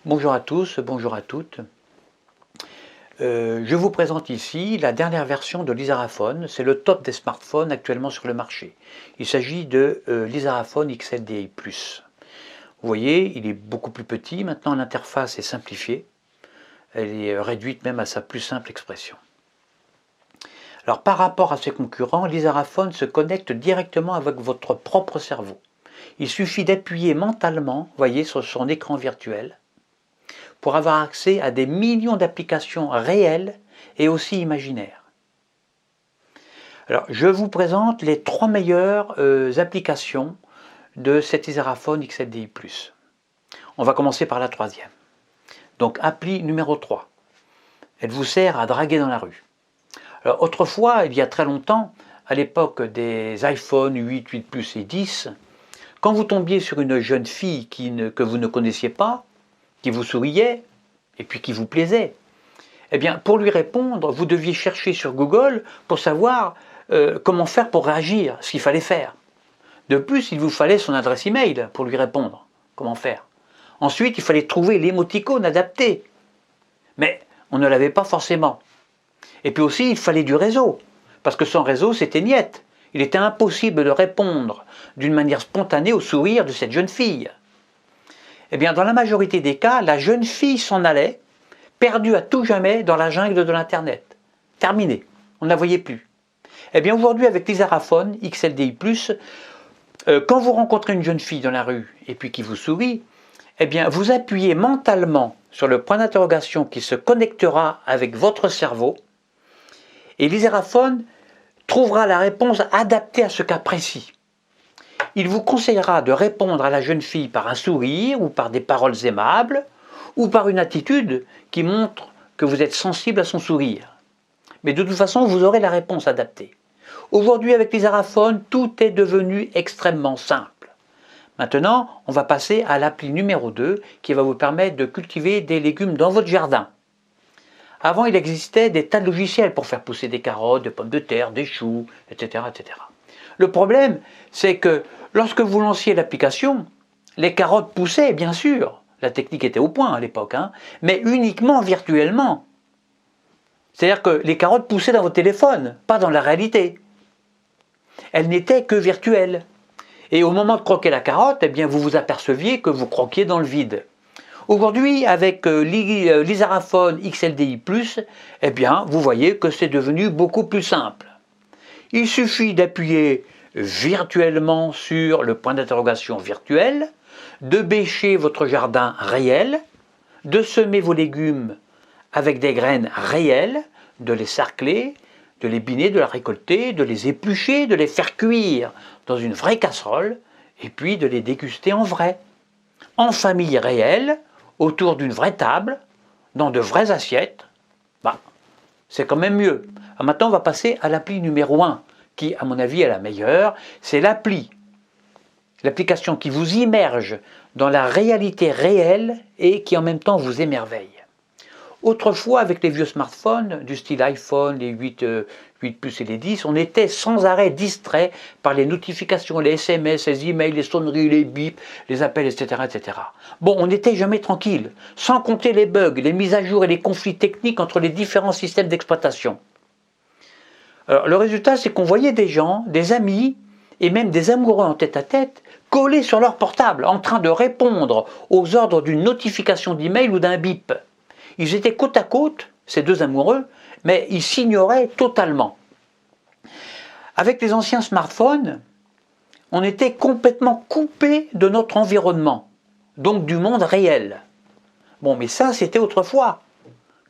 Bonjour à tous, bonjour à toutes. Je vous présente ici la dernière version de l'Isaraphone. C'est le top des smartphones actuellement sur le marché. Il s'agit de l'Isaraphone XL-DI+. Vous voyez, il est beaucoup plus petit. Maintenant, l'interface est simplifiée. Elle est réduite même à sa plus simple expression. Alors, par rapport à ses concurrents, l'Isaraphone se connecte directement avec votre propre cerveau. Il suffit d'appuyer mentalement, voyez, sur son écran virtuel, pour avoir accès à des millions d'applications réelles et aussi imaginaires. Alors, je vous présente les 3 meilleures applications de cet Isaraphone XL-DI+. On va commencer par la 3e. Donc, appli numéro 3. Elle vous sert à draguer dans la rue. Alors, autrefois, il y a très longtemps, à l'époque des iPhone 8, 8 Plus et 10, quand vous tombiez sur une jeune fille que vous ne connaissiez pas, qui vous souriait et puis qui vous plaisait, eh bien, pour lui répondre, vous deviez chercher sur Google pour savoir comment faire pour réagir, ce qu'il fallait faire. De plus, il vous fallait son adresse email pour lui répondre. Comment faire? Ensuite, il fallait trouver l'émoticône adapté. Mais on ne l'avait pas forcément. Et puis aussi, il fallait du réseau. Parce que sans réseau, c'était niette. Il était impossible de répondre d'une manière spontanée au sourire de cette jeune fille. Eh bien, dans la majorité des cas, la jeune fille s'en allait, perdue à tout jamais dans la jungle de l'Internet. Terminé. On ne la voyait plus. Eh bien, aujourd'hui, avec l'Isaraphone XL-DI+, quand vous rencontrez une jeune fille dans la rue et puis qui vous sourit, eh bien, vous appuyez mentalement sur le point d'interrogation qui se connectera avec votre cerveau et l'Isaraphone trouvera la réponse adaptée à ce cas précis. Il vous conseillera de répondre à la jeune fille par un sourire ou par des paroles aimables ou par une attitude qui montre que vous êtes sensible à son sourire. Mais de toute façon, vous aurez la réponse adaptée. Aujourd'hui, avec l'Isaraphone, tout est devenu extrêmement simple. Maintenant, on va passer à l'appli numéro 2 qui va vous permettre de cultiver des légumes dans votre jardin. Avant, il existait des tas de logiciels pour faire pousser des carottes, des pommes de terre, des choux, etc. etc. Le problème, c'est que lorsque vous lanciez l'application, les carottes poussaient, bien sûr. La technique était au point à l'époque, mais uniquement virtuellement. C'est-à-dire que les carottes poussaient dans votre téléphone, pas dans la réalité. Elles n'étaient que virtuelles. Et au moment de croquer la carotte, eh bien, vous vous aperceviez que vous croquiez dans le vide. Aujourd'hui, avec l'Isaraphone XL-DI+, eh bien, vous voyez que c'est devenu beaucoup plus simple. Il suffit d'appuyer virtuellement sur le point d'interrogation virtuel, de bêcher votre jardin réel, de semer vos légumes avec des graines réelles, de les sarcler, de les biner, de les récolter, de les éplucher, de les faire cuire dans une vraie casserole, et puis de les déguster en vrai, en famille réelle, autour d'une vraie table, dans de vraies assiettes. C'est quand même mieux. Alors maintenant, on va passer à l'appli numéro 1, qui, à mon avis, est la meilleure. C'est l'application qui vous immerge dans la réalité réelle et qui en même temps vous émerveille. Autrefois, avec les vieux smartphones du style iPhone, les 8 Plus et les 10, on était sans arrêt distrait par les notifications, les SMS, les emails, les sonneries, les bips, les appels, etc., etc. Bon, on n'était jamais tranquille, sans compter les bugs, les mises à jour et les conflits techniques entre les différents systèmes d'exploitation. Alors, le résultat, c'est qu'on voyait des gens, des amis, et même des amoureux en tête-à-tête, collés sur leur portable, en train de répondre aux ordres d'une notification d'email ou d'un bip. Ils étaient côte à côte, ces deux amoureux, mais ils s'ignoraient totalement. Avec les anciens smartphones, on était complètement coupé de notre environnement, donc du monde réel. Bon, mais ça, c'était autrefois,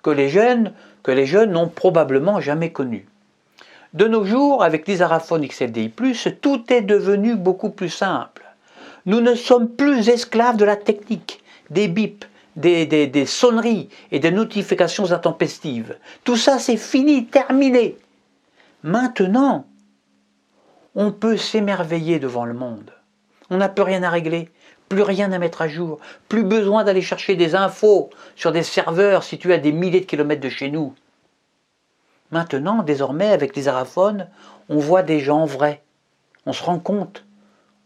que les jeunes n'ont probablement jamais connu. De nos jours, avec l'Isaraphone XL-DI+, tout est devenu beaucoup plus simple. Nous ne sommes plus esclaves de la technique, des bips, des sonneries et des notifications intempestives. Tout ça, c'est fini, terminé. Maintenant, on peut s'émerveiller devant le monde. On n'a plus rien à régler, plus rien à mettre à jour, plus besoin d'aller chercher des infos sur des serveurs situés à des milliers de kilomètres de chez nous. Maintenant, désormais, avec l'Isaraphone, on voit des gens vrais. On se rend compte.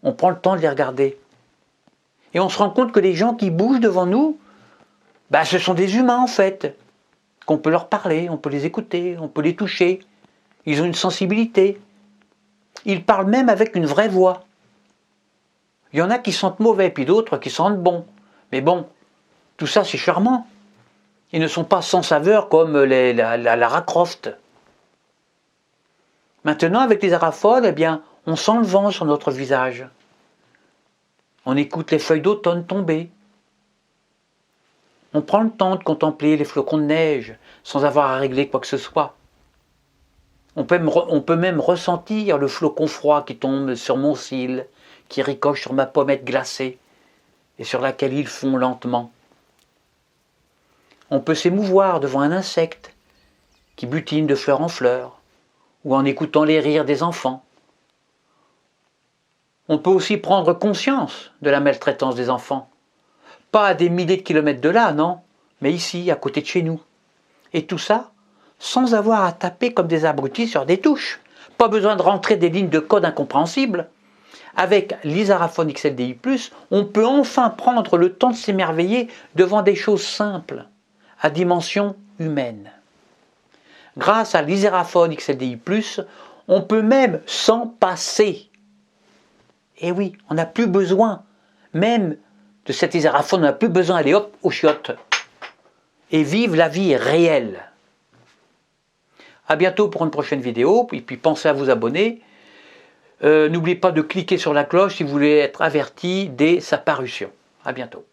On prend le temps de les regarder. Et on se rend compte que les gens qui bougent devant nous, Ben, ce sont des humains en fait, qu'on peut leur parler, on peut les écouter, on peut les toucher. Ils ont une sensibilité. Ils parlent même avec une vraie voix. Il y en a qui sentent mauvais, puis d'autres qui sentent bon. Mais bon, tout ça c'est charmant. Ils ne sont pas sans saveur comme la Lara Croft. Maintenant, avec les araphones, eh bien, on sent le vent sur notre visage. On écoute les feuilles d'automne tomber. On prend le temps de contempler les flocons de neige sans avoir à régler quoi que ce soit. On peut même ressentir le flocon froid qui tombe sur mon cil, qui ricoche sur ma pommette glacée et sur laquelle il fond lentement. On peut s'émouvoir devant un insecte qui butine de fleur en fleur, ou en écoutant les rires des enfants. On peut aussi prendre conscience de la maltraitance des enfants. Pas à des milliers de kilomètres de là, non, mais ici, à côté de chez nous. Et tout ça, sans avoir à taper comme des abrutis sur des touches. Pas besoin de rentrer des lignes de code incompréhensibles. Avec l'Isaraphone XLDI+, on peut enfin prendre le temps de s'émerveiller devant des choses simples, à dimension humaine. Grâce à l'Isaraphone XLDI+, on peut même s'en passer. Et oui, on n'a plus besoin, même de cet Isaraphone, on n'a plus besoin d'aller hop aux chiottes et vivre la vie réelle. A bientôt pour une prochaine vidéo, et puis pensez à vous abonner. N'oubliez pas de cliquer sur la cloche si vous voulez être averti dès sa parution. A bientôt.